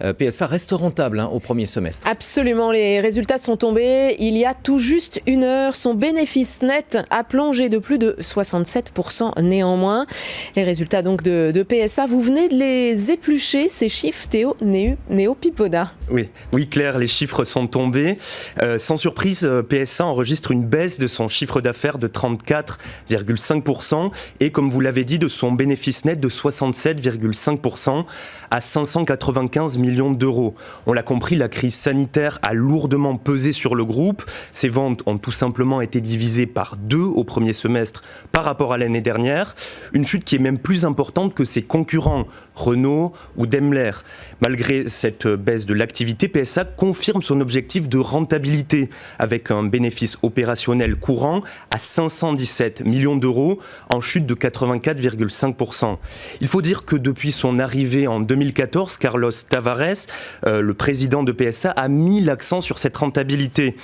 PSA reste rentable au premier semestre. Absolument, les résultats sont tombés il y a tout juste une heure. Son bénéfice net a plongé de plus de 67% néanmoins. Les résultats donc de PSA, vous venez de les éplucher, ces chiffres, Théo Néo-Pipoda. Oui, Claire, les chiffres sont tombés. Sans surprise, PSA enregistre une baisse de son chiffre d'affaires de 34,5% et, comme vous l'avez dit, de son bénéfice net de 67,5% à 595 millions d'euros. On l'a compris, la crise sanitaire a lourdement pesé sur le groupe. Ses ventes ont tout simplement été divisées par 2 au premier semestre par rapport à l'année dernière. Une chute qui est même plus importante que ses concurrents, Renault ou Daimler. Malgré cette baisse de l'activité, PSA confirme son objectif de rentabilité avec un bénéfice opérationnel courant à 517 millions d'euros en chute de 84,5%. Il faut dire que depuis son arrivée en 2014, Carlos Tavares, le président de PSA, a mis l'accent sur cette rentabilité.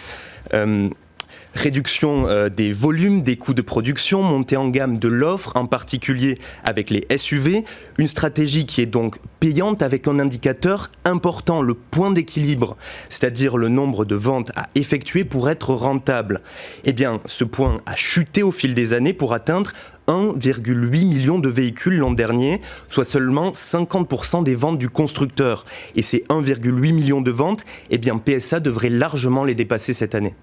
Réduction des volumes, des coûts de production, montée en gamme de l'offre, en particulier avec les SUV, une stratégie qui est donc payante avec un indicateur important, le point d'équilibre, c'est-à-dire le nombre de ventes à effectuer pour être rentable. Eh bien, ce point a chuté au fil des années pour atteindre 1,8 million de véhicules l'an dernier, soit seulement 50% des ventes du constructeur. Et ces 1,8 million de ventes, eh bien PSA devrait largement les dépasser cette année.